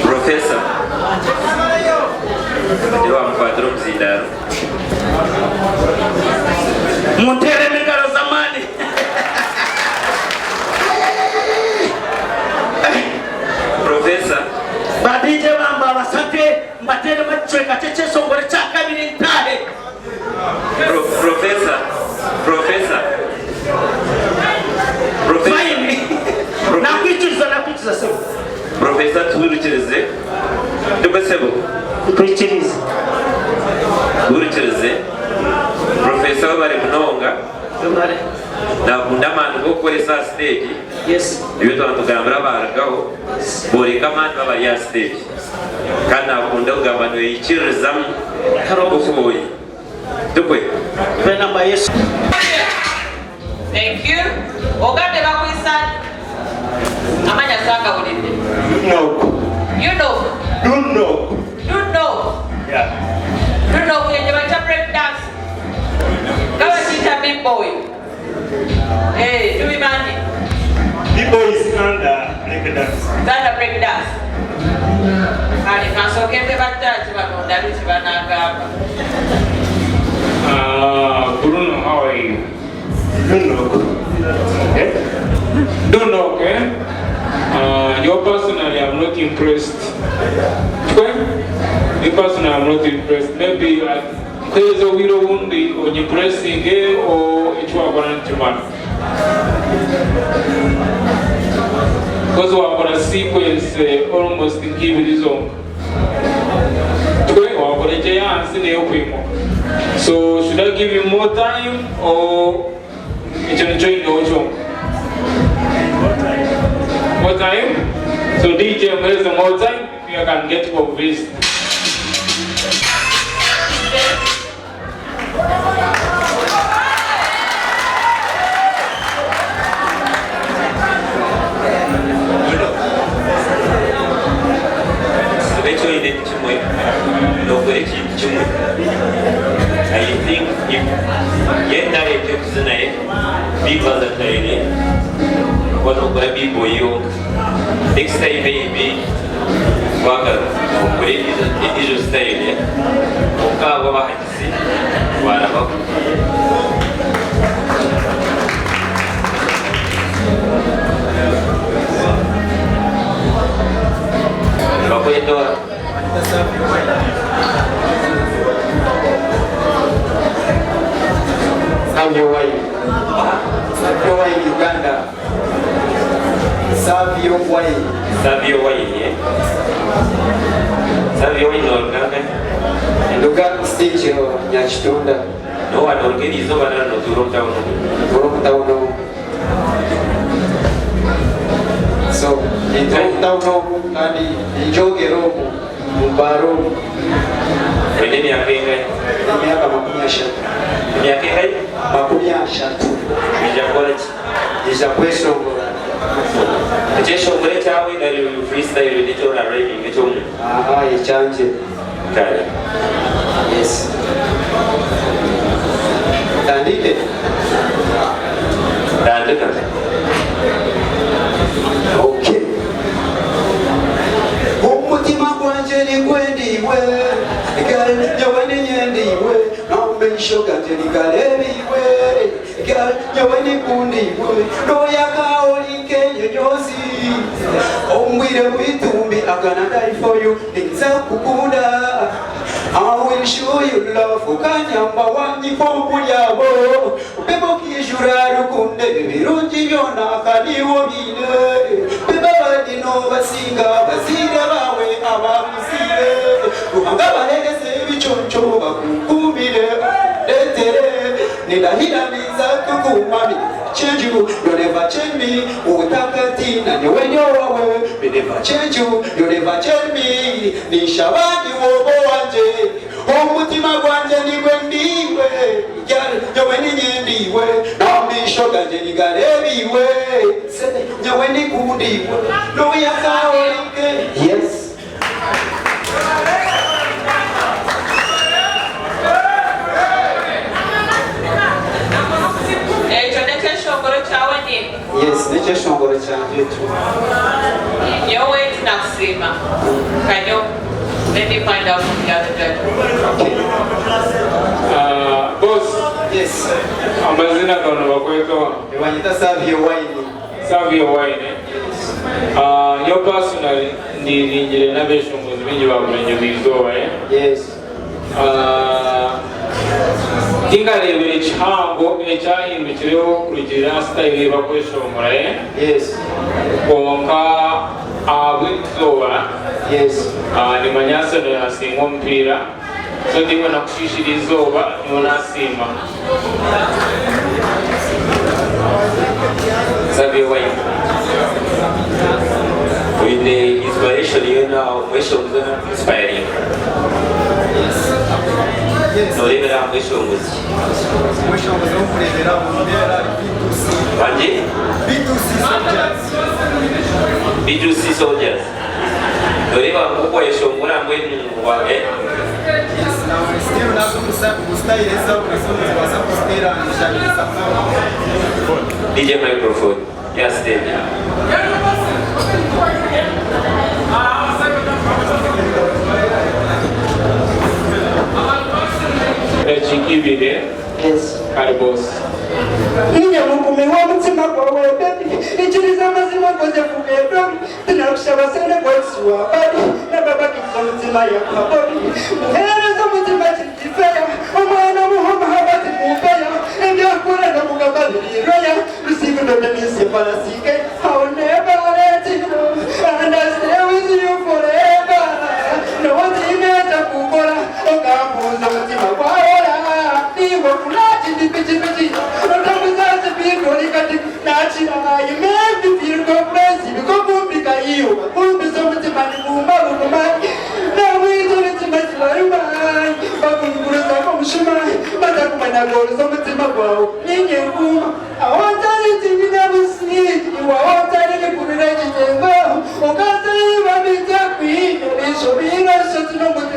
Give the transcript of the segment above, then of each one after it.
Professor, eu am quadro zidar. Montere mingaro zamani. Professor, badije bamba basante mbatere machweka cheche songore chaka binintahe. Professor. Nakuichiza sebo. Professor turuchirize. Tubasebo. Kuichirize. Turuchirize. Professor bari munonga. Domare. Na kundamana gokoresa stage. Yes. Ibyo tugambira baragaho. Buri kamana baba ya stage. Kana kunda ugambano yichirizamu. Okuboyi. Tukwe. Bena ba Yesu. Thank you. Ogande bakwisa. Amanya sanga ulinde. No. You know. Don't know. Don't know. Yeah. Don't know when you want to break dance. Go and teach a big boy. Hey, do we money? Big boy is under break dance. Under break dance. Ali kanso kende batachi bakondali chibananga. Bruno, how are you? Don't know. Okay. Don't know, okay? Your personally, I'm not impressed. Okay? Me personally, I'm not impressed. Maybe there's a widow only on your pressing or it's one to man. Because we're going to sequence almost in giving his own. Okay? We're going to chance in the open. So should I give you more time or it's going to join the Ocho? More time? So DJ, where's the more time? You can get convinced. I think if get that because of the what will be for you next time maybe Waga it is stay there. Okawa Hasi Waraba Yawe Uganda. Savio Way. Savio Way. Savio Way no Uganda. Uganda stage Nyachitunda. No one will get his over no Toronto. So in Toronto and in Jogero Mubaro. When they are paying Makunyasha is a question. Just show great how we freestyle with it on a rating. It's changed. Yes. Tandike. Okay. Umutima kwanje ni kwendiwe. Girl, Yawe ni nyendiwe. Shoga telikalebiwe girl Yawe ni kundiwe doya kaolike nyonyozi ombwire witumbi agana die for you ninza kukunda I will show you love ukanyamba wanyipopu yabo bebo kijura rukunde birungi byona kaliwo bine beba badino basinga bazire bawe abamuzire ruhanga bahereze bichoncho bakukumire Etere nindahira biza kugumami change you never change me utakatina ni wenyewe me never change you never change me ni shabani wobo wanje umutima gwanje niwe ndiwe nyewe ninyendiwe nambisho ganje nigarebiwe nyewe nikundiwe no yakaolike yes yes, niche shongoro chanje tu. Yawe tunakusema. Kanyo, let me find out from the other judge. Boss. Yes. Amazina kono bakweto. Ewanyita Savio Wine. Savio Wine. Yo personally ndirinjire nabeshongozi bingi babumenye bizoba Yes. Tingarebere ekihango ekyahindukireho kurugirira style bakweshongora Yes. konka abw'ekizoba Yes. nimanya seno yasinga omupiira so ndimo nakushishira izooba niwo nasiima Savio Wine. With the inspiration, you know, questions are inspiring. Yes. No, leave it out, questions. Questions don't play it out. Banji? B2C soldiers. No, leave out, what question? What I'm waiting for, eh? Yes, now we still have to stay this up. DJ microphone. Yes, stay. ekikibire karibosi Niye Mugume wa mutima gwawe baby Ichiriza mazima koze kugedo Tunakusaba sana kwa suwa badi Na baba kiza mutima ya kwa bodi Muhereza mutima chitifeya Omwana muhoma habati kubeya Endia kura na mugabali roya Receive the nisi palasike I'll never let you go And I stay with you forever No one imeta kukora Okambuza mutima gwawe Niwa kulaji di pichi pichi you make me feel compressive. You come home because you come to something money, now we do it to my man. But we put us up on Shuma, but I come and I go to something about Ninya. I want anything you never see. You are telling me put it in the or can't tell you what is that queen. It should be a certain number.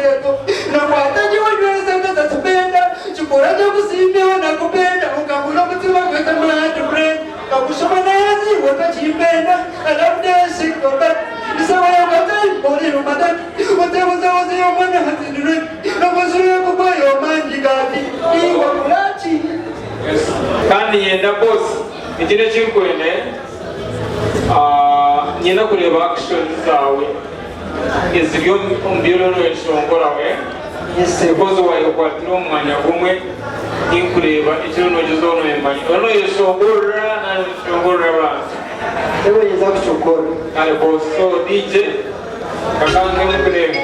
No matter you address them as a bender, you put a double see me on a companion who can put up to a man to bring. Kamushamanazi wakachipenda labda sikobet nisawa ya katai poli rumadan wote wazawazi ya mwana hatindurui na wazuri ya kubayo manji gati iwa kulachi kandi yenda bosi ikine kinkwene nyina kureba action zawe eziryo ombiro n'eshongorawe because wayokwatira omwanya gumwe inkureba ikiro nogezo noyemanya ono yeshongorera nayeshongorera abantu ewe yeza kuchokora kale bosi so DJ kakange mukureba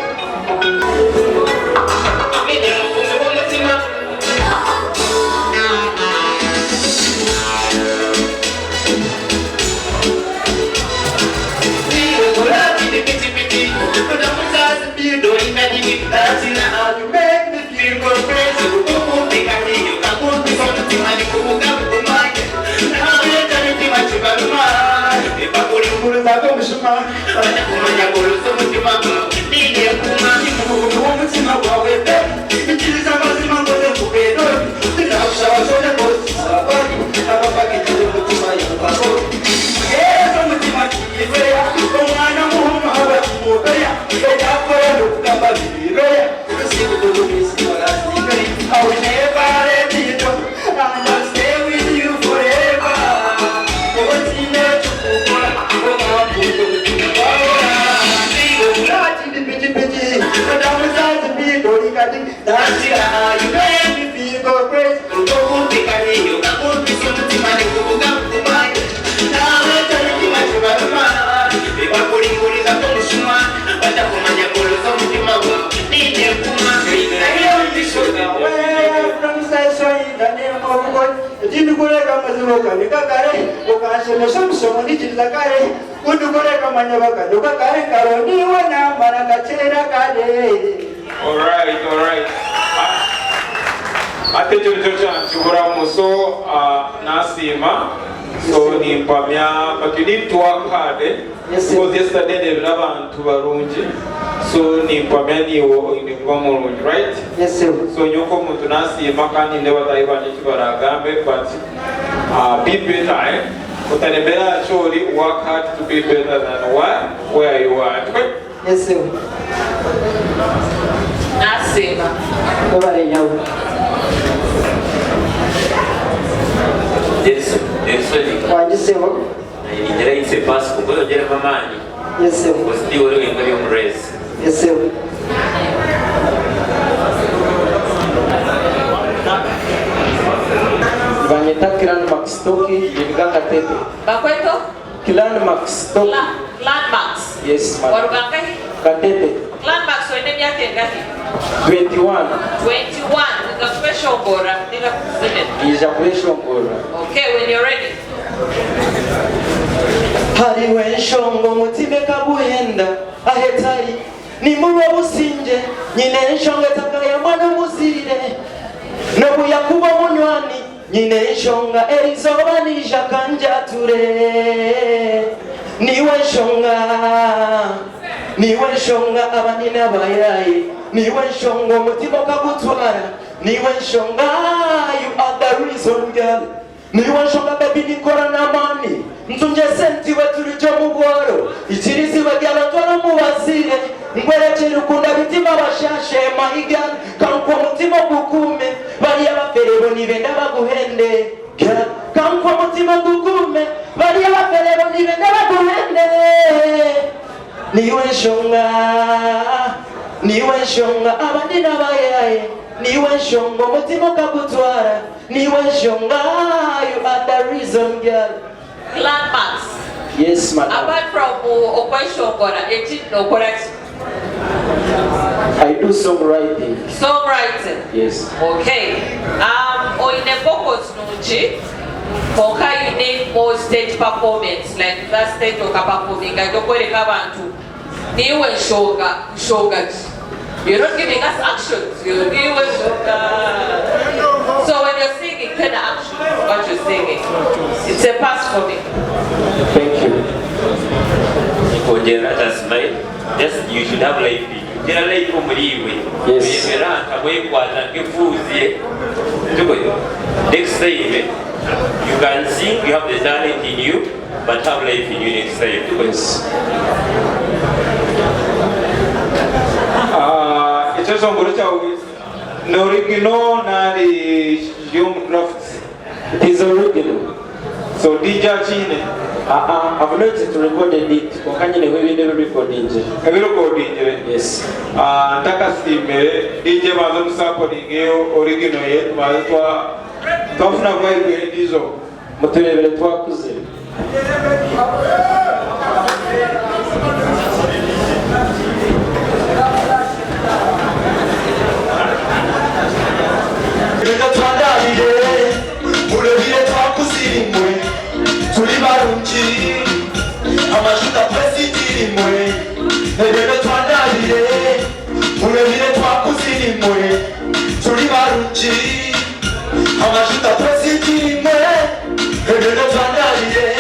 Nuka nikakare ukashemesha msomo nichiriza kare undukoreka manyabaka nukakare karoni wana marakachera kare. All right. Ate chochote chukura muso nasima so ni mpamya, but you need to work hard because yesterday they have abantu barungi so ni mpamya ni ngomurungi, right? Yes sir. So nyoko muntu nasima kandi ndeba tayibanye kibaragambe, but be better utanembera actually work hard to be better than where you are. Yes sir. Nasima Bye Yawe. Why say what? Injira itse pass kuko ngere mamani. Yes sir. Usti uri ngari umrezi. Yes sir. Vanyeta Kiran Maxtoki Uganda Tete. Bakweto? Landmarks. Landmarks. Yes, madam. Warugangahi? Katete. Landmarks wende myaka engahi? 21. 21. Nikakwesha ubora. Ijakwesha ubora. Okay, when you're ready. Hariwe nshongo mutime kabuhenda ahetari ni muwe businje nyine nshongo takaya mwana musirire nobu yakuba munywani nyine nshonga erizoba nija kanjature niwe nshonga abanina bayaye niwe nshongo mutima kagutwara niwe nshonga, you are the reason girl. Niwe nshonga baby nikora na mani mtunje senti wetulijo mugwaro ichirizi wegyala twala muwazire ngwerekere ukunda bitima bashashe mahiga kankwa mutima gukume bari abaferebo nibenda baguhende kankwa mutima gukume bari abaferebo nibenda baguhende niwe nshonga abandi nabayaye niwe nshonga mutima kagutwara niwe nshonga, you are the reason girl. Landmarks. Yes, madam. Apart from Okweshongora, no correct. I do songwriting. Songwriting. Yes. Okay. Oine bokos nunchi. Konka you need more stage performance, like that stage of performing. I don't worry about you. Niwe shoga. You're not giving us actions. You're niwe shoga. So when you're singing, kind of action what you're singing. It's a pass for me. Thank you. Just you should have life. Yes. Next time you can sing, you have the talent in you, but have life in you next time. Yes. It's just on no original na the young craft. It is original. So DJ Chine. I've noticed to record it. Kokanyine we never recording. Have you recording? Yes. Taka simere DJ mazum supporting original yet mazwa tofuna vibe ndizo. Muturebere twakuze. Amashuta presitiri mwe ebero twanabire murebire twakuziri mwe turi barungi amashuta presitiri mwe ebero twanabire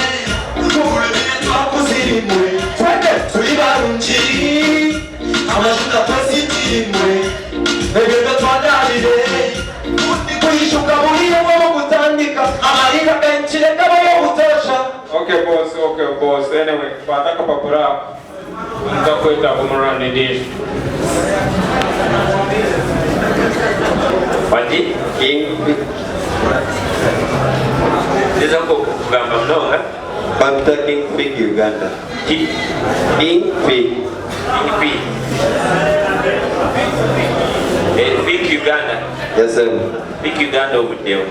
murebire twakuziri mwe turi barungi amashuta presitiri mwe ebero twanabire kuyishuka buriyo bwo gutandika amarira benshi reka bo gutosha. Okay boss. Anyway, pataka papura ndakweta kumurani dish. Wati king. This is kugamba mnoga. Panta King Pig Uganda. King Pig. Big Uganda. Yes sir. Big Uganda obudeo.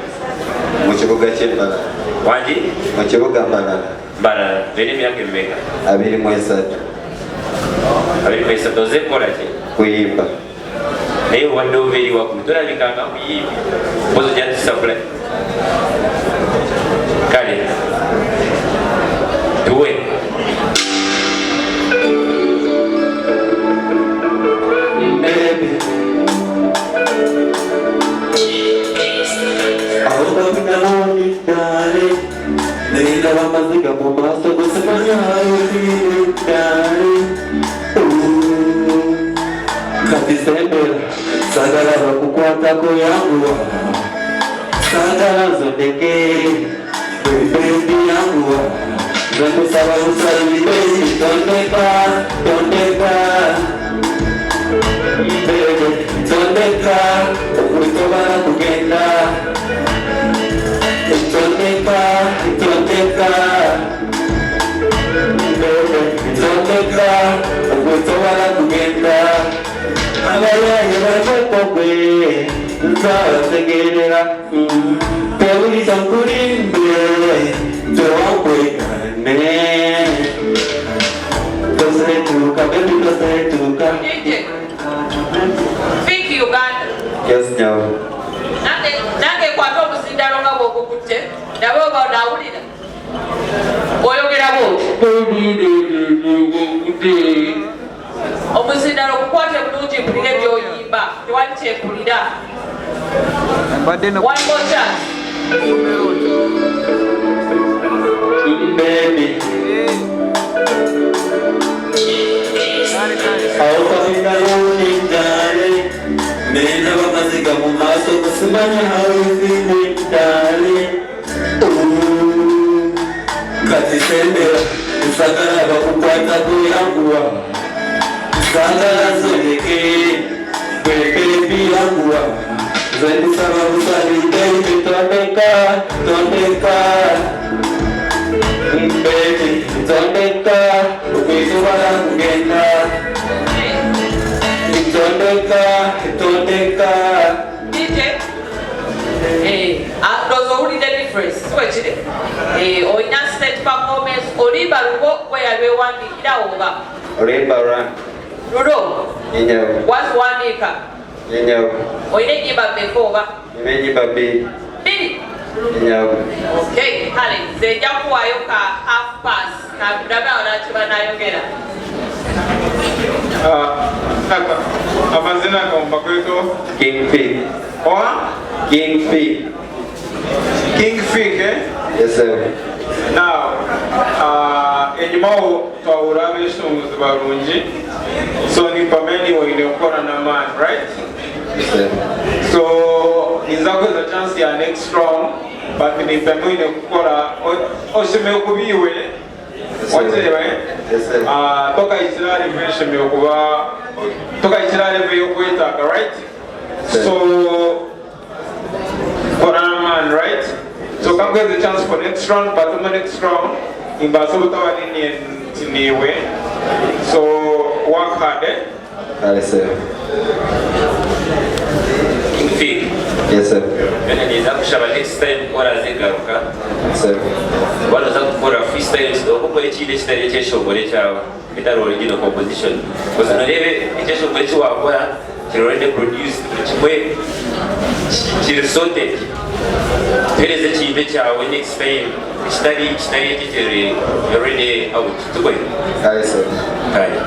Mukibuga ky'Embala. Wanji? Mukibuga Mbala. Mbala. Bene myaka emeka. 23. 23 doze kola ki? Kuyimba. Naye wadde obeeri waggulu tolabikanga kuyimba. Mpozi gyandisabula. Kale. Tuwe. Sagala kukwata yangu sagala zodeke baby yangu zangu sawa usali baby tondeka baby tondeka ukutobara kugenda tondeka baby tondeka ukutobara kugenda abaya yabakokwe nzara tegerera peli sankurimbe toakwekane tosetuka baby tosetuka Think Uganda. yes nyawo Nange kwata omusindalo nga bw'okukutte nabo oba onawulira oyogera bwoti omusindalo okukwata bulungi mpulire by'oyimba tewali kyempulira. One more chance. baby awukabinga lw'olindale nenda bamaziga mu maaso kusimanya hawezindale kati sembera nsagala bakukwatako yanguwa nsagala zoleke bebebi yanguwa zendisaba busali baby tondeka baby tondeka ukwitubala kugenda tondeka DJ ndoza owulidde difference siwekiri olina state performance olimba lugo weyalwewandiikira oba olimba run lulo yenyawo waziwandiika yenyawo olina enyimba mmeka oba enyimba bbiri yenyawo okay kale nze nja kuwaayo ka half pass kandabe abalala kye banayogera amazina gomba kweto King Fig King Fig yes sir now enyuma twawula ab'esunguzi balungi so nipameni woine okukora na man right yes sir so nzakweza chance ya next round but nipame woine okukora oshemewe kubiiwe wakirewe toka ikirari veshemewe kuba toka ikirari veyo kwetaka right so man right so come get the chance for next round but the next round in Basota niwe so work hard yes sir Fig. yes sir niza kushaba next time orazigaruka sir wanoza kukora freestyle okukora ekindi ekitali ekyeshongole kyawe etali original composition because norebe ekyeshongole kiwakora kiri already produced kimwe kiri sorted tereza ekindi ekyawe next time ekitali ekikiri already out tukoye yes sir right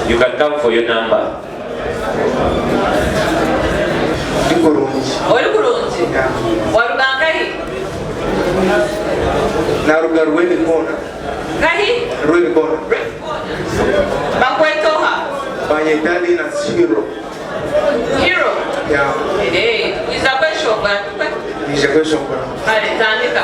you can come for your number oli bulungi walugangahi naruga rw'emikono gahi bakwetoha banyeta Linus Hero hero yeah iza kweshongora nije kweshongora kale tandika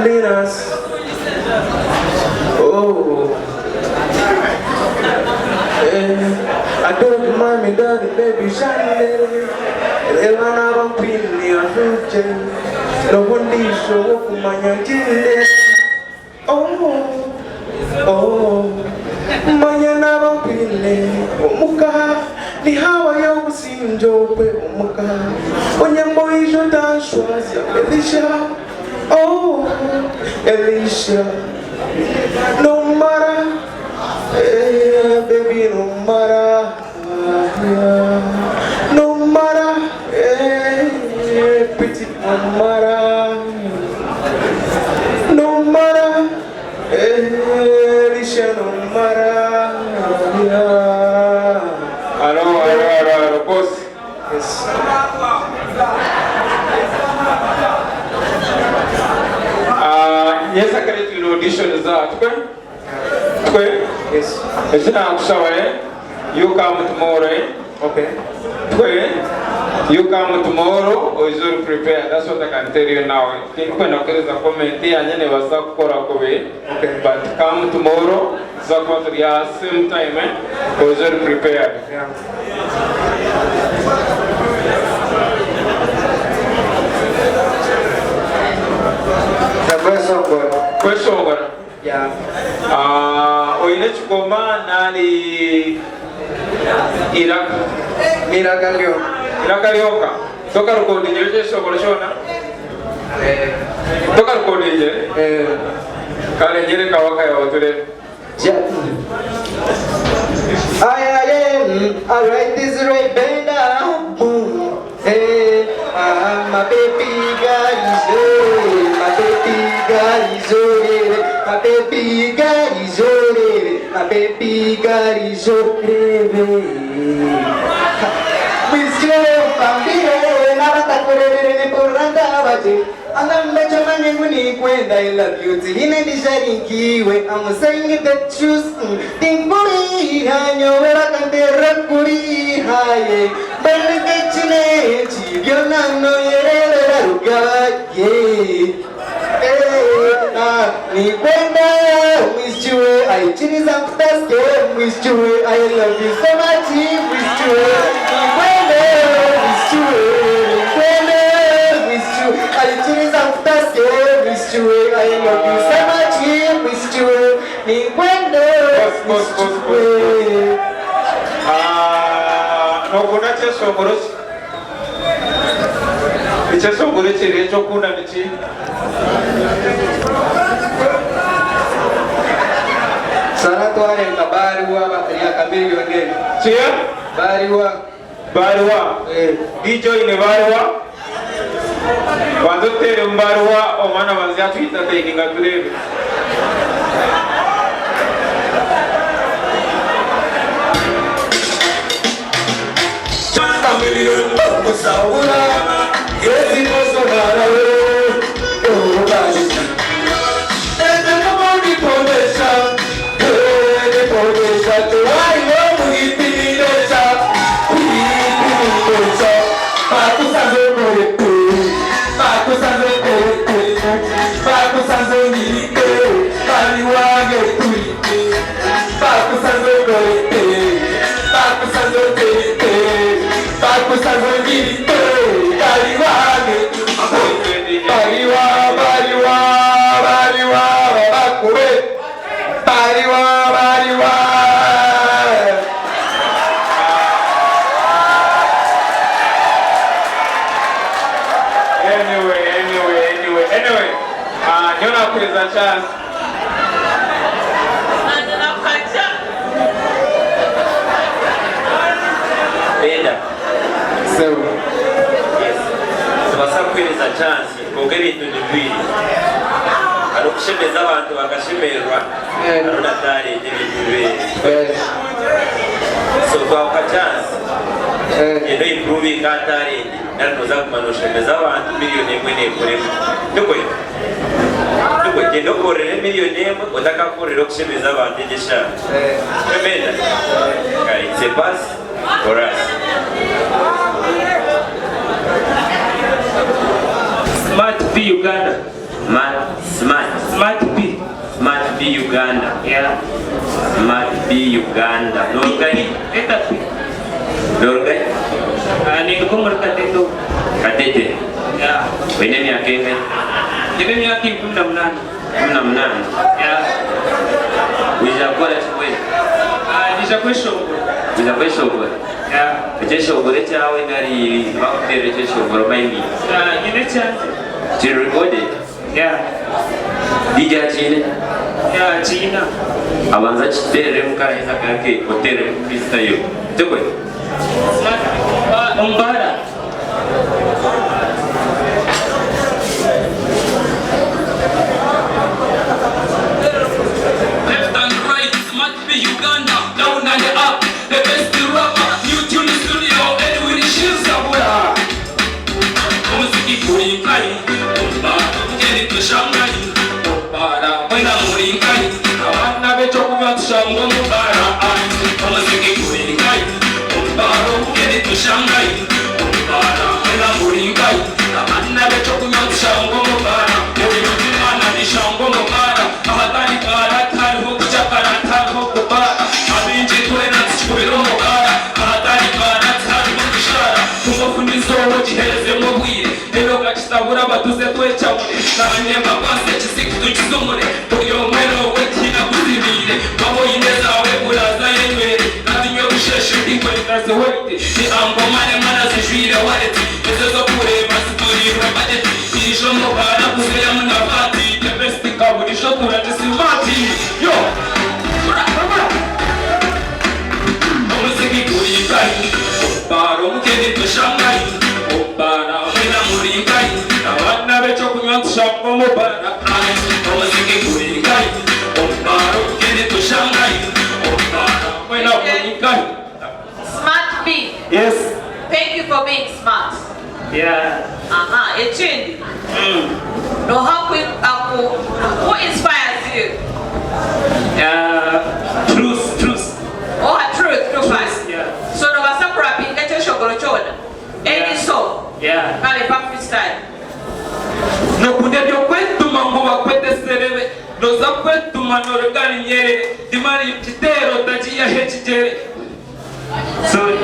Linus I don't mind me daddy baby shine elana bampini afuche no wondisho wokumanya ntinde manya na bampini omuka ni hawa ya usinjokwe omuka onyembo ijo tashwazi Elisha no matter baby, no matter, no matter, pretty, no matter, no matter, Risha, no matter. Hello, boss. Yes. Yes, I can do audition is that. Yes. It's not shower. You come tomorrow. Okay. You come tomorrow or is you prepare? That's what I can tell you now. Okay. But come tomorrow, Zakot same time, or is you prepared? Yeah. Question. Yeah. Oinechukoma nani Iraq. Irakalioka. Toka rekodi nyeje shokoleshona. Toka rekodi nyeje. Kale Yereka waka ya otule. I write this right bend down. Hey, my baby girl is over. My baby girl is over. My baby girl is over. My baby girl is over. Miss you, Bambino, Navata Kore, Poranda Baji. And I'm Benjamin when he went. I love you. In any shining key, I'm saying the truth. Think Buri, I know where I can be Rakuri high. But the kitchen, you're not no Miss you, I choose up that game. Miss you, I love you so much. Miss you, I choose up that game. Miss you, I love you so much. Miss you, no kuna cheso morosi. Cheso morosi recho kuna nichi. Sana tuane kabariwa ya kamili wengine. Chia? Bariwa. Dijo ine bariwa. Wanzo tere mbariwa omana wanzia tuita teininga tulebe. Anyway, Nyona kuweza chance. Benda. So, Yes. Tubasa kuweza chance. Kongere ibintu bibiri. Ari okushemeza abantu bakashemerwa. Arona tari ibintu bibiri. So twaka chance. Eno improving katari. Naruza kumanushemeza abantu miliyoni imwe n'ekuremu. Ndukwe. Genda okorere miliyoni emwe otakakorera okushemeza abantu egesha. Remember. It's a pass for us. Smart B Uganda. Smart B Uganda. Yeah. Smart B Uganda. Norgai? Eta P. Norgai? Ni kumur kateto. Katete. Yeah. Wene miaka ngapi? Jadi ni aki 18. 18. Yeah. Wijakora chwe. Nisha kwisho. Wijakora. Yeah. Ekishobore kyawe nari bakutere ekishoboro bayini. Nyine cyane. She recorded. Yeah. DJ Chile. Yeah, China. Abanza chitere mukara isa kake hotel pista yo. Tekwe. Umbara. Left and right, smart be Uganda. Down and up, the best rapper. New tune studio, Edwin Shizabura. Musiki kurinkai, umbara. Get to Shanghai, umbara. When I'm kurinkai, awana becho kuwa tushango umbara. Musiki kurinkai, umbara. Get to Shanghai, umbara. When I'm kurinkai, awana becho kuwa tushango umbara. Mana ni shango umbara. Ahatani kara tani hoku chakara tani hoku bara. Abinji tuena tchukubiro umbara. Ahatani kara tani hoku shara. Tumufundizo wojiheleze mubwire. Ero kachitabura batuze twechamure. Nanyemba kwase chisiku tuchizumure. Uyo mweno wetina kuzimire. Mabo ineza webulaza yenywere. Natinyo bisheshu ikwe nikaze wete. Ni angomane mana zishwire waleti. Ezezo kureba siturire budget. Isho mubara kuzeya munafati. The best kaburisho turajisimati. Yo! Musiki kurinkai. Baro mukeni tushangai. Obara wena murinkai. Awana becho kunywa tushango mubara. Musiki kurinkai. Obaro mukeni tushangai. Obara wena murinkai. Smart B. Yes. Thank you for being smart. Yeah. Echindi. No, who inspires you? Truth. Oh, truth, first. Yeah. So no wasapura pinga chosho gorochona. Any song. Yeah. Kale back freestyle. No kudebyo kwetu mambo bakwete serebe. No za kwetu manorogani nyere. Dimari chitero tajia hechijere. Sorry.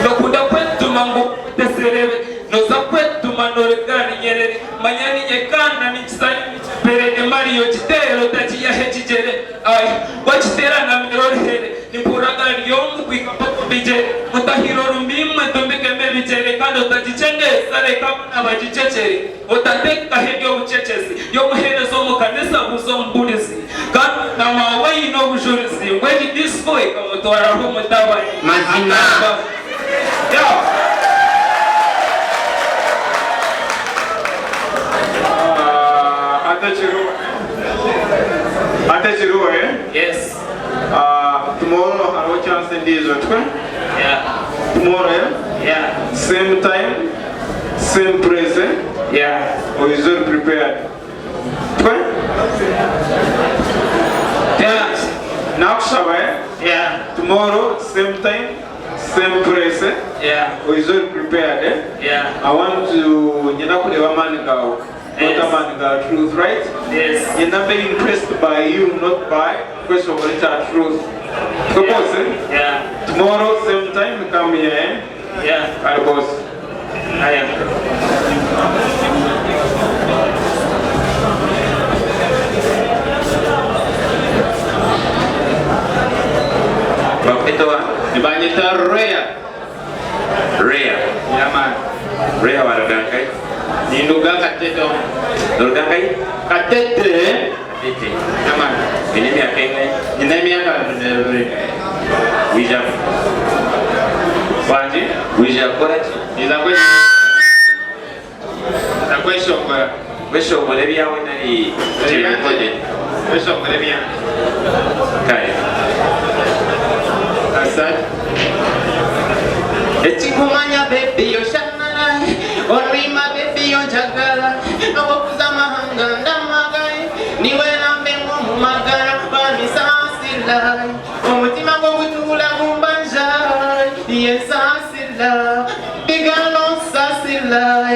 No kuda kwetu mambo bakwete serebe. No za kwetu manorogani nyere. Manyani nyekana ni chisani nichipere. Dimari yochitero tajia hechijere. Ay, wachitera na mirorhere. Nimpuragani yomu kwikapako bijere. Mutahiroru mimwe tumbike mebijere. Kando tajichenge sare kama na bajichechere. Otateka hegyo uchechezi. Yomu hene somo kanisa buzo mbudisi. Kando na mawai no bujurisi. Weji disco eka mtuara humu tawa. Mazina. Yo! Atachiru, eh? Yes. Tomorrow I have a chance in this one. Yeah. Tomorrow, eh? Yeah. Same time, same present. Yeah. Or is all prepared? Yeah. Now, eh? Yeah. Tomorrow, same time, same present. Yeah. Or is all prepared, eh? Yeah. I want to, you know, Yes. not a man, truth, right? Yes. You're not being impressed by you, not by question of truth. Suppose, eh? Yeah. Tomorrow, same time, we come here, eh? Yeah. Right, boss. I am. Bapetoa. Ibanyita Rhea. Rhea. Yeah, man. Rhea waragankai. Ninduga kateto. Dorgankai. Katete. Tete. Yeah, man. Ini mi akengai. Inemiaka. Wija. Wanji? Wija korati. Is a question. A question. Question bolivia wena ni chile project. Question, Bolivia. Kai. Asad. Echikumanya baby yo shanana Orima baby yo jagala Nokuza mahanga ndamagai Niwe nambe mu magara Bami sasila Omutima go gutula mumbanja Yesasila Bigano sasila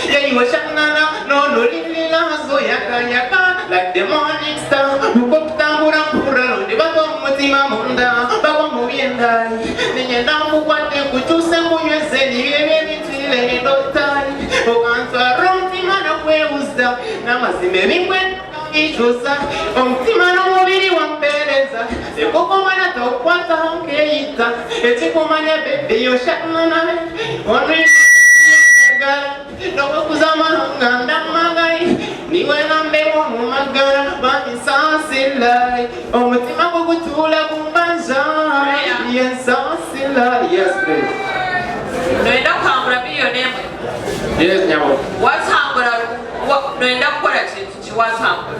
Yeyo shanana No no lilila hazo yaka yaka Like the morning star Mukoptambura mpura Ndi bago mutima munda Bago mubienda Ninyenda mukwate kuchuse munyweze Niwebe bitile ndotai Okantua romtima na kweuza Na mazime mingwe Ichusa Omtima na mubiri wampereza Ekoko taukwata honkeita Echikumanya bebe yo shanana Onri Nokuza mahanga ndamagai Iwe nambewa mumagara banisasilai Omutima gugutula kumbaza Yesasilai Yes, please. Noenda kuhangura miliyoni emwe. Yes, nyamo. Watambula noenda kukola kintu kiwatambula.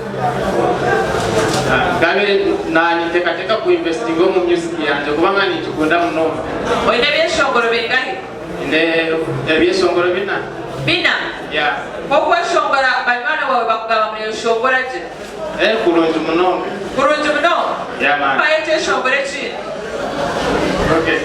Gabe nani tekateka kuinvestinga mu music yanje kubanga nitukunda muno. Oyina ebyeshongolo bingahe? Ne ebyeshongolo bina. Bina? Yeah. Okweshongola banywana bawe bakugaba mu eshongola gye. Kulungi muno. Kurungi muno? Yeah, man. Paye kyeshongolo ki? Okay.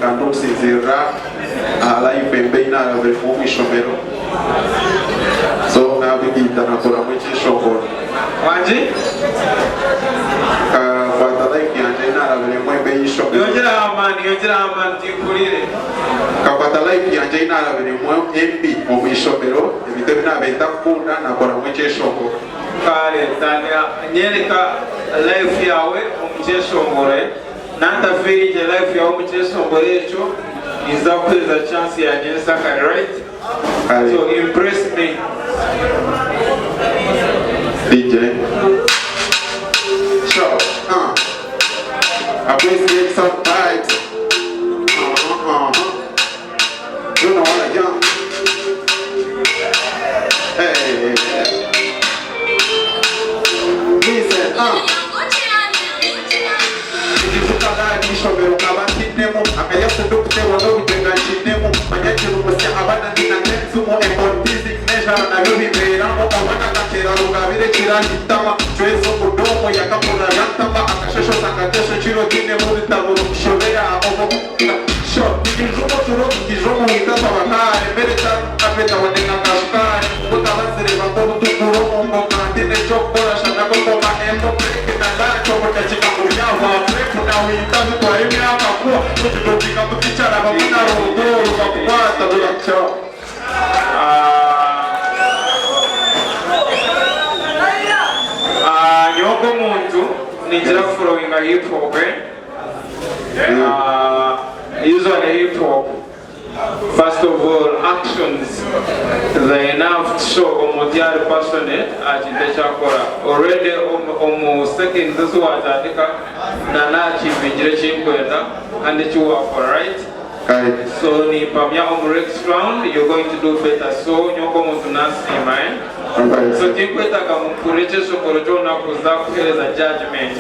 Kando sinzira ala ipembe ina mu ishomero so nabigita nakora mu cyishongoro Wanji? kwata like yanje ina mu ipembe y'ishomero yongera amani tikurire kakwata like yanje ina mu MP mu ishomero ebite binabenda kunda nakora mu cyishongoro kale tania nyereka life yawe mu cyishongoro Nanta feel the life ya umuchesongolo echo is that the chance ya Jensa can write. So impress me. DJ. Sure. I appreciate some vibes. You know what I jump. Hey. Listen, Ishomero abatinemo akayasudukte wanobutenga chinemo manyakiro musya abana ninatenzumo emortizi measure na biberamo abana kakera rugabire kirangitama twezo mudomo yakapona yantama akashesho sangatesho chiro tine muri taburo shobera omo sho ikijumo turo ikijumo itapa bakare mereta apeta wanena kashkare utabazire bakoro tukuro omo kantine chokora shanako koma endo breke na lacho mutachika muryawa kuna witazi kwa hivi hapa kuwa kututika mkichara bamuna rodoro bakwata bila chao nyoko muntu nijira following a hip hop usually hip hop. First of all, actions. They enough to show omotiari passionate at Chakora. Already almost second this was Nana achieve and the two are right. So ni pamya next round you're going to do better. So nyoko muntu nasi mind. So tinkweta kamukureche sokorojona kuzakuheleza judgment.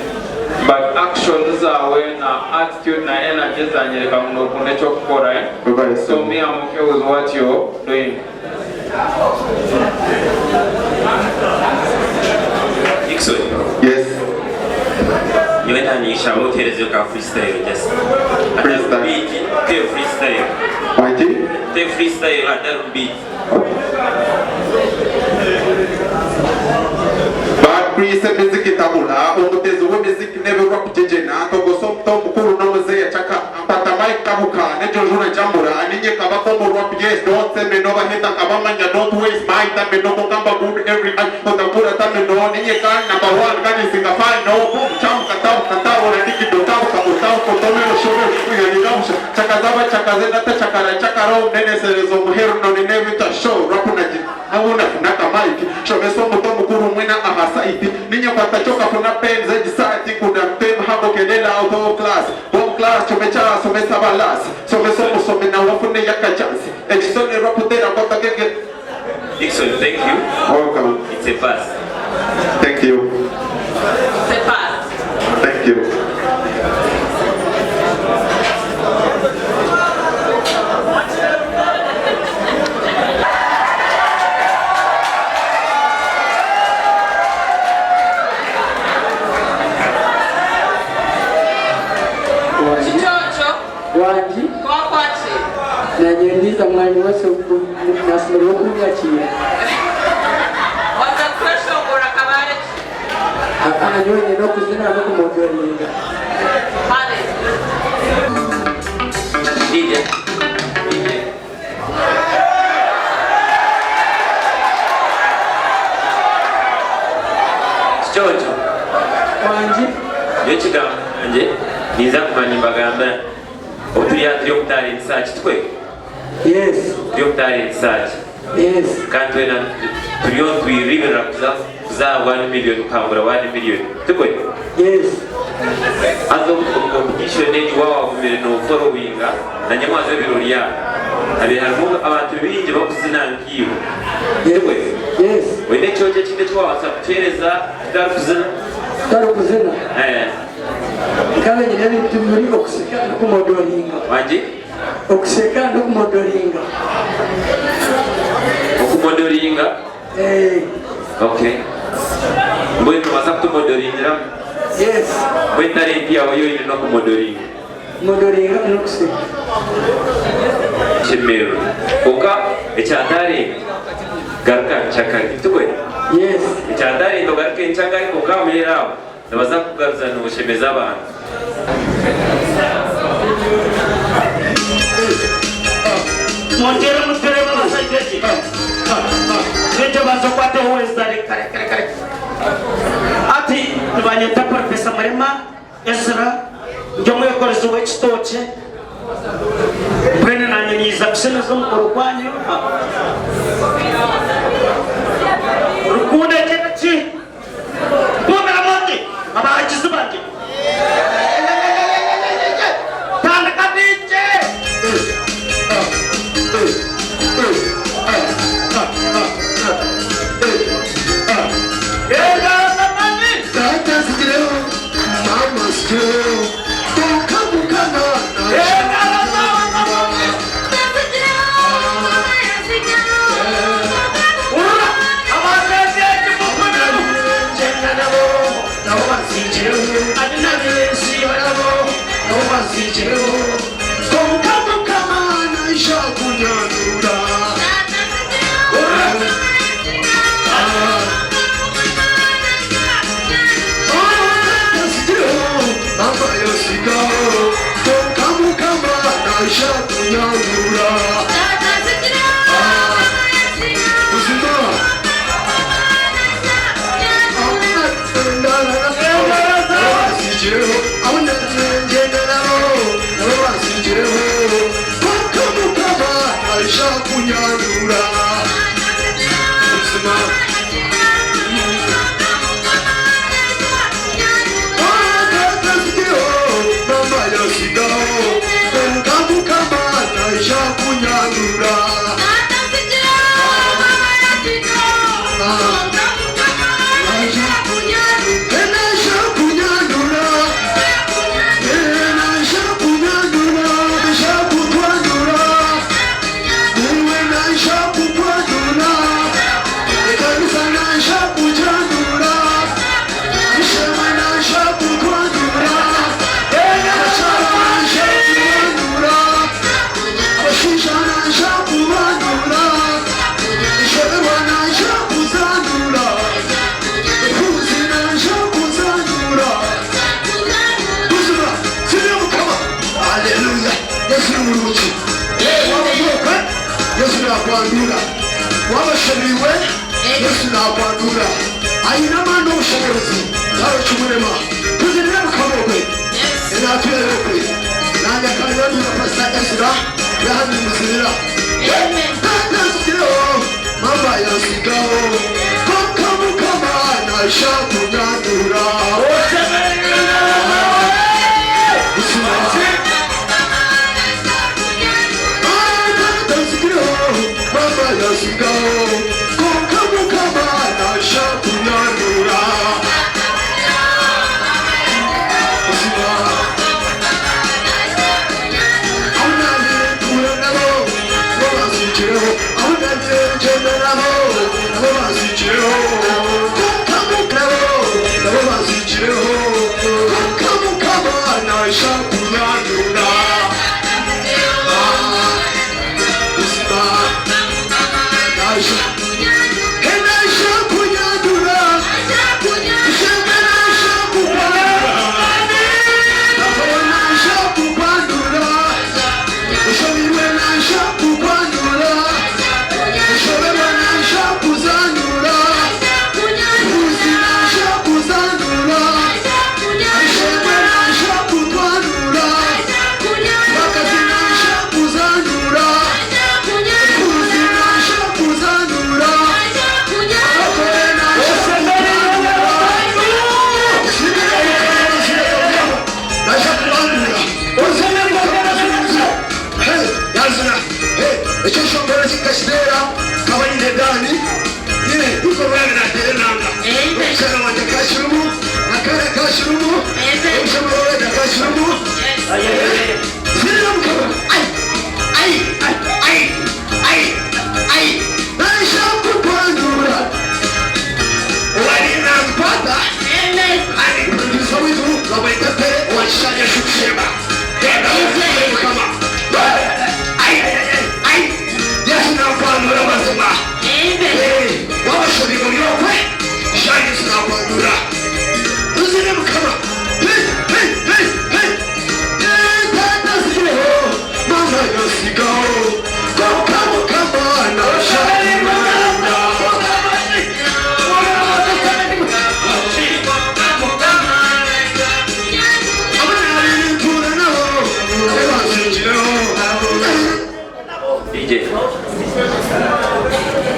But actions are when attitude na energy zanyereka muno kunecho kukora So me I'm okay with what you're doing. Nixon. Yes. You went and you shall not tell us freestyle just. Freestyle. Take freestyle. What? Take freestyle at that beat. Create music tabula, umutezi wa music never rock jejena, togo somto mukuru no mzee chaka, ampata mic kabuka, nejo juna jambura, aninye kabako mo rock yes, don't say me no bahita kabamanya, don't waste my time, me no kamba good every night, utakura tame no, ninye kan number one, kani singafai no, boom, cham katao, raniki dotao, kabutao, kotome no shobe, uyanigausha, chaka zenda te chakara, chakaro, nene serezo muheru no ninevita show, rapu na jina, hauna funaka mic, shobe somo tomu kuru mwena ahasaiti, Ninya patachoka kuna pen zaidi sati kuna pen habo kelela out of class Home class chumecha somesa balas Somesomo somena wafune yaka chance Ejisone rapudera kota kege Dixon, thank you. Welcome. It's a pass. Thank you. It's a pass. Thank you. Wanji Kwakwati na nyeniza mwani wose nasumero kunyakira Waza kwesho ngora kabare Akana nyonye no kuzina no kumondorera Mane DJ Jojo. Wanji. Yo chigamba nje niza kumanya bagamba otuya trio talent search twe. Yes. Trio talent search. Yes. Kantu na trio twiribira za 1 million kambura 1 million. Twe. Yes. Azo competition ni wawa kumere no following na nyamaze biroria. Abi harimo abantu bingi bakuzina nkiyo. Twe. Yes. Wende choje chinde twa WhatsApp tereza darukuzina. Darukuzina. Kale nyine tumuri okuseka no kumodoringa. Waji? Okuseka no kumodoringa. Okumodoringa? Okay. Mbona WhatsApp tumodoringa? Yes. Mbona talent yawe yo iri no kumodoringa? Modoringa no kuseka. Chimero. Oka echandari garka chakari tukwe. Yes. Echandari ndo garka chakari oka mera. Nabaza kugaruza no bushemeza abantu. Monjera muterema basajeti. Nje bazo kwate Western kare. Ati banyeta Professor Marema Ezra njomo yakorezo wechitoche. Brene nanyanyiza kusena zo mkorukwanyo. Rukunde chechi. Bomera mondi. Abajizu banje. Tanda kadije. Come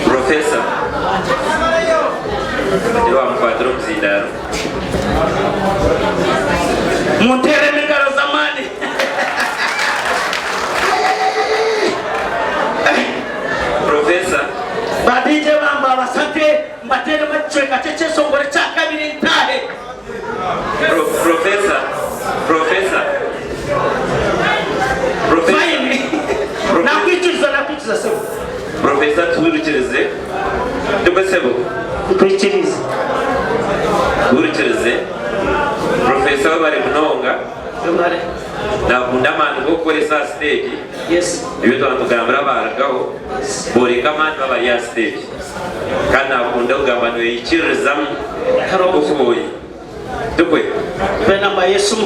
Professor Dewa mkwatro mzindaro Muntere mingaro zamani. Professor Badije bamba basate mbatere machweka cheche songore cha kabiri ntahe. Professor Nakwituza sebo. Professor tuwirikirize tubasebo Kwikirize. tuwirikirize Professor bari munonga Yomare. nakunda manu gukoresa stage. Yes. Ibyo twatugambira baragaho boreka manu baba ya stage kandi nakunda kugamba no yikirizamu ukuboye tukwe Bena ba Yesu.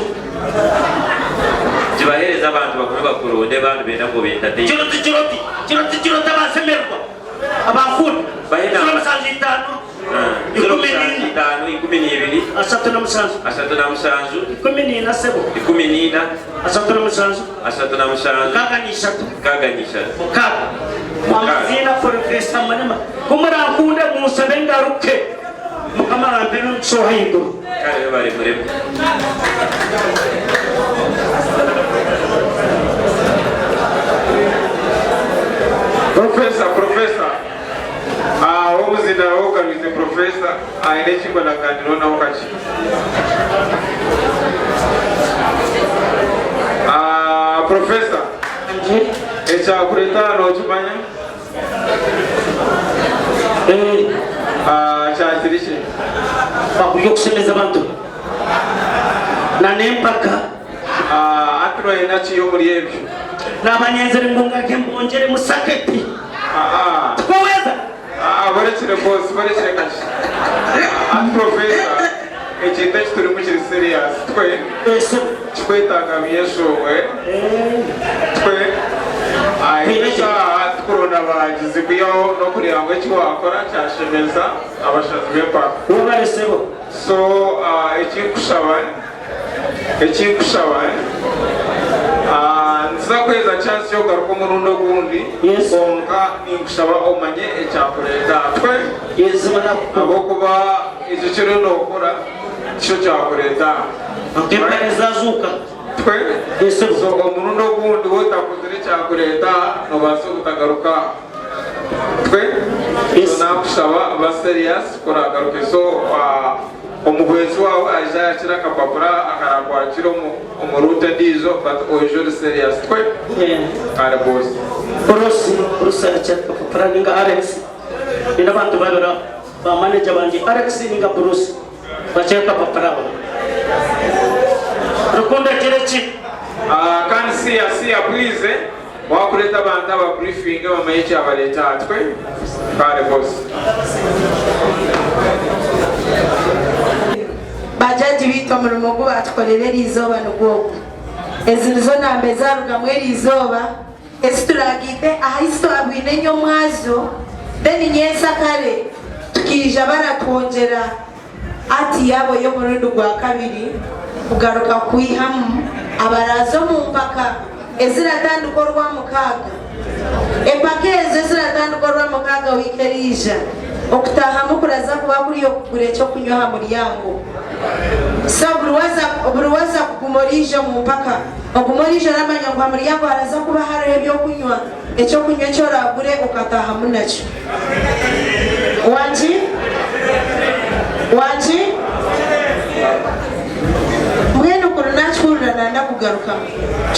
Jibahereza abantu bakuru bakuronde bantu benda ngo bentate Jiroti abasemerwa. Abakuru. Bahina. Musanzitano. ikumi n'ibiri Asatu na musanzu. ikumi n'ina Asatu na musanzu. kaga n'ishatu Mukaga. Amazina Professor Manema. Kumurakunda musabe ngaruke. Mukama rampeno sohayigo. kare bari muremo Professor omuzina wogaluze Professor aine ekikonaganiro nawo kaki Professor ekyakuleta n'okimanya kyakiri ki Bakuyo kusemeza abantu. Na nempaka. Atro ina kiyo muri ebyo N'abanyenzere ngonga kembongere musaketi. Twaweza. Barekire boss barekire kaki Professor ekintu ekituri mukiri serious twe kikwetangamiye showe twe ayisa tukurona bagize kuyo no kureba ngo eki wakora cyashemeza abashazi b'empaka Ubaresebo. so ekinkusaba nza kweza chance yo garuka umurundo gundi konka ninkusaba omanye ekyakureta twe abo kuba icyo kiro nokora cyo cyakureta Ntekereza zuka. twe so umurundo gundi wotakuzire cyakureta nobaso gutagaruka twe nakusaba ba serious kuragaruka so omugwezi wawe aje yakira akapapura akarakwakira umurute ndizo but ojuri serious twe kare boss Bruce yakira akapapura ninga Alex. Ina bantu babira ba manager banje Alex ninga Bruce. Bakira akapapura. Rukonda kirechi. Kandi siya please wakureta abantu aba briefing bamaye cyabareta twe kare boss bajaji bito mulimo gwo atukolera erizoba nugwo ezinizo nambe zaruga mu erizoba esituragite ahisto abwine nyo mwazo then nyesa kare tukija baratwongera ati yabo yo murundo gwa kabiri kugaruka kuihamu abarazo mu mpaka eziratandukorwa mukaga empakeze eziratandukorwa mukaga wikerija okutaha mukuraza kuba kuriyo kugure cyo kunywa muri yango so buruwaza kukumorija mu mpaka okumorija namanya ngo muri yango haraza kuba hari ebyo kunywa ecyo kunywa cyo ragure ukataha munacho wanji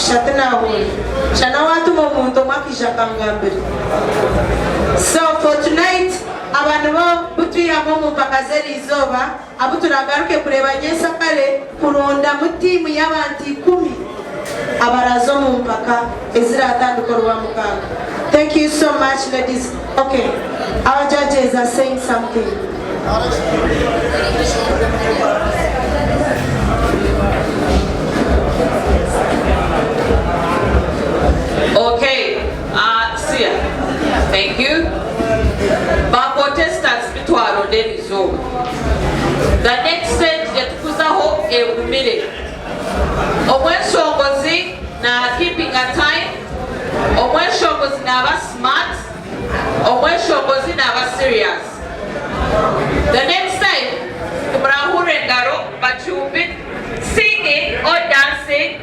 shatanahuri shana watu momuntu makisha kangambiri. So for tonight abantu bo butuyamo mu mpaka z'erizoba abo turagaruke kureba nyesa kale kuronda mutimu y'abantu 10 abarazo mu mpaka eziratandukana rwa mukanga. Thank you so much, ladies. Okay, our judges are saying something. Okay, Sia, thank you. Contestants bitwaro denizo. The next stage yatukuzaho egumire. Omweshongozi na keeping a time. Omweshongozi na aba smart. Omweshongozi na aba serious. The next time, Ibrahure Ngaro, but you've been singing or dancing.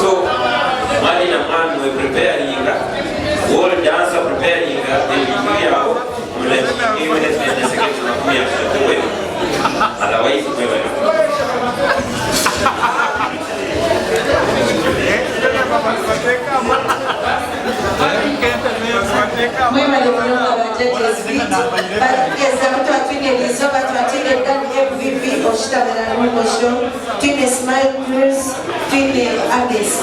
So, Mali and Man will prepare Yinga, all dancer prepare Yinga, then we are even if the second to me, otherwise, Mwema limunga judges beat, but yes, I'm to attend the Zoba to attend the MVP of Shtabera show, to Smile Cruise, to August.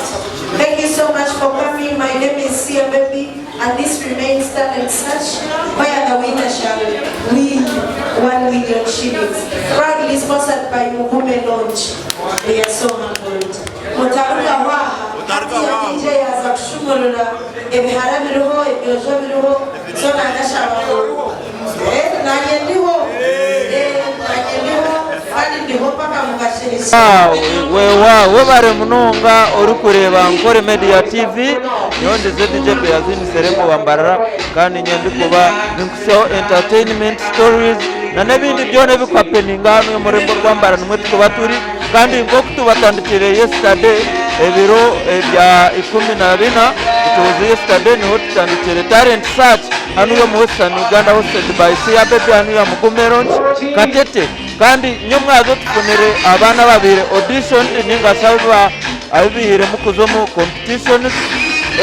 Thank you so much for coming. My name is Sia Baby, and this remains talent search, where the winner shall win 1 million shillings. Proudly sponsored by Mugume Launch. We are so humbled. Mutaruga waha. DJ yaza kushumulula ebihara biriho ebyojo biriho so nagasha abantu nanye ndiho kandi ndiho paka mugashirisa we bare munonga uri kureba Ankole Media TV yondeze DJ Yazini Seremo wambarara kandi nyendi kuba nkuseho entertainment stories na nebindi byone bikwapeninga hano mu rembo rwambara numwe tukuba turi kandi ngo kutubatandikire yesterday ebiro ebya 14 tuzi yesterday niho tutandikire talent search hano yo mu Western Uganda hosted by Sia Baby hano ya Mugume Katete kandi nyo mwazo tufunire abana babire audition ninga salva abihire mukuzomo competitions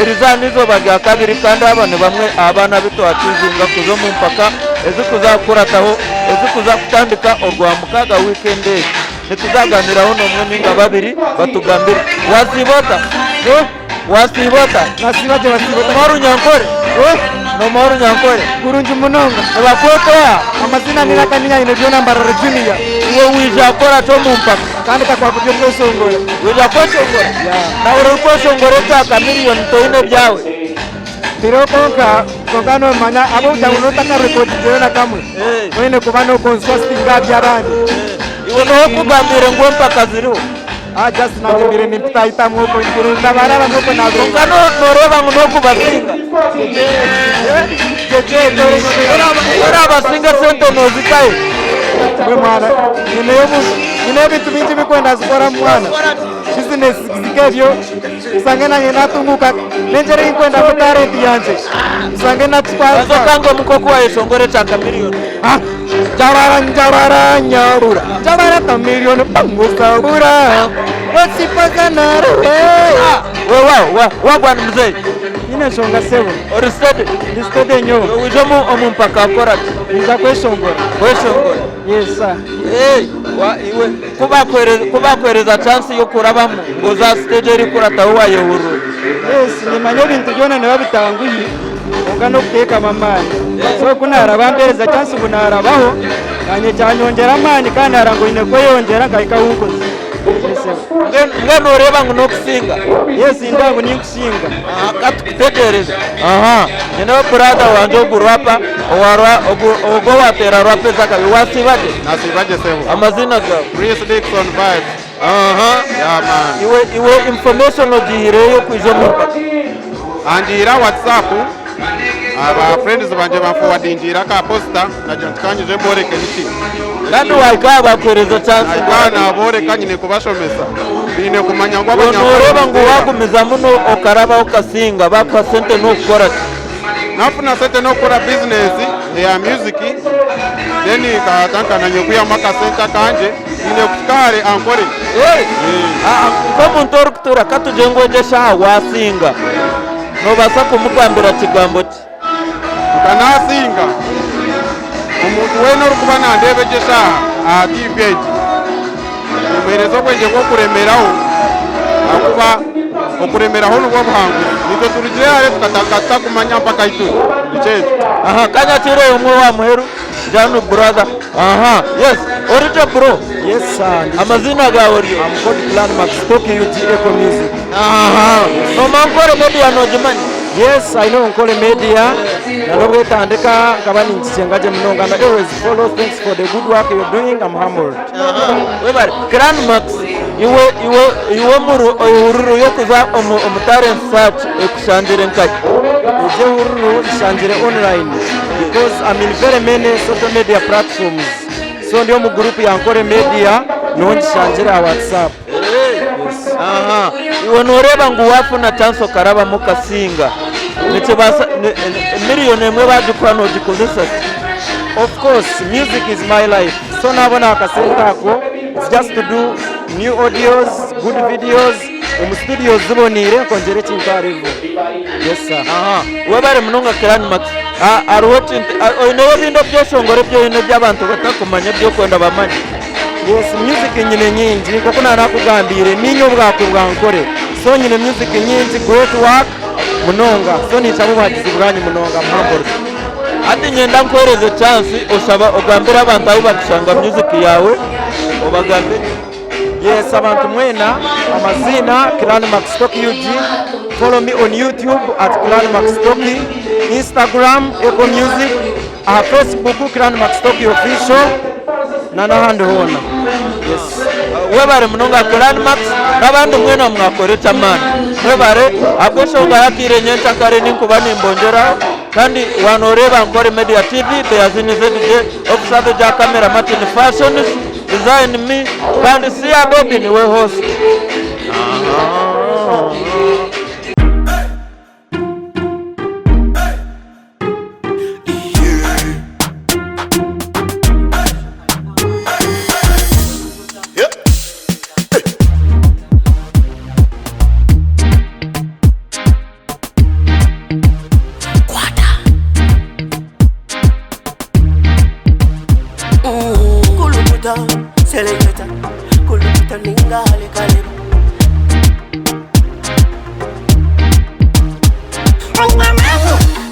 erizanizo bagya kabiri kandi abana bamwe abana bito atuzinga kuzomo mpaka ezikuzakurataho ezikuzakutandika orwa mukaga weekend nituzaganiraho nomwe ninga babiri batugambira wasibota nasibate wasibota maru nyankore no maru nyankore kurunji munonga abakotoa amazina nirakaninya inebyo namba Virginia uwo wijakora to mumpaka kandi kakwa kujyo songora wijakora songora na uruko songora ta milioni to ine byawe tirokonka kongano manya abo jawuno taka record tena kamwe wene kubano consisting gabyarani iwo no kugambira ngo mpaka ziriho just nagambire nipitaita mwoko kurunda baraba mwoko na kongano noreba ngo kubasinga ora basinga sento nozikaye we mwana nineyo bitu bingi bikwenda zikora mwana business zikebyo usangena ngena tunguka nenjere inkwenda ku talent yanje usangena twaza kango mukoko wa Shongore taka milioni jawara nyarura jawara ta milioni pangu sabura wasipaka nare wagwana mzee ine shonga sebo oristede nyo ujomu omumpaka akora nza kweshongora yes sir iwe kubakwereza chance yo kurabamo ngo za stage iri kurata uwaye huru yes nimanye bintu byone nababitanguye ungano kuteka mamani so kunara bambereza chance kunarabaho kanye cyanyongera amani kandi arango ine ko yongera ngahika hunkoze ngeno ureba ngo no kusinga yes indango ni kusinga katukutekereza nene brother wanje ogurapa ogo watera rape zakabi wasibaje sebo amazina ga Chris Dixon Vibes yeah man iwe information ogihireyo kwijo mpaka andira WhatsApp aba friends banje baforwardingira ka posta na jantkanyije boreke niki kandi waikaba kwereza chance kana boreka nyine kubashomesa bine kumanya ngo ureba ngo wagumiza muno okaraba okasinga bakwa sente no gukora nafuna sente no gukora business ya music then katanka nanyo kuya maka sente kanje bine kukare Ankole ko muntu orikutura katujengwejesha wasinga no basa kumugambira kigambo ki kanasinga umuntu wena rukuba nandebejesha TV umerezo kwenje ko kuremeraho akuba okuremeraho nubwo buhangu nito turujere tukatakata kumanya mpaka itu bicheje kanya tiro umwe wa muheru janu brother yes orita bro yes sir amazina ga ori I'm called Clan Max Stock UG Eco Music no Ankole Media no jimani yes I know Ankole Media nalobwe tandika kabani nchengaje mnonga na always follow. Thanks for the good work you're doing. I'm humbled. Weber Clan Max iwe ururu yo kuza talent search ekushanjire nkaki uje ururu shanjire online because I'm in very many social media platforms, so ndio mu group ya Ankole Media no shanjire WhatsApp. Iwe noreba ngo wafuna chance karaba mukasinga niche basa miliyoni emwe badukwa no gikozesa. Of course, music is my life. So nabona akasenta ako, it's just to do new audios, good videos, studios zibonire konjere chinkarivu. Yes sir. Webare munonga Clan Max. Are watching oinewe bindo byoshongore byo ine by'abantu batakumanya byo kwenda bamanyi. Yes, music nyine nyingi kuko narakugambire ninyo bwako bwankore. So nyine music nyingi, great work munonga. So nicamu bagize bwanyu munonga mpambo. Ati nyenda nkwereze chance osaba ogambira abantu abo bakishanga music yawe obagambe. Yes, abantu mwena amazina Clan Max Stock UG. Follow me on YouTube at Clan Max Stock, Instagram Eco Music, Facebook Clan Max Stock Official na nahandi hona. Yes. Webare munonga Clan Max nabandi mwena mwakore chamani. Webare akoshonga yakire nyenta kare ninkubani mbonjera kandi wanoreba Ankole Media TV beyazinizedije officer ja camera Martin Fashion design me kandi siya Bobby ni we host. Selecta, kuluta ningale kale.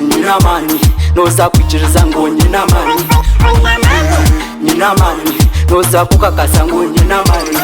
Nina mani, noza kuchiriza ngo nina mani. Nina mani, noza kukakasa ngo nina mani.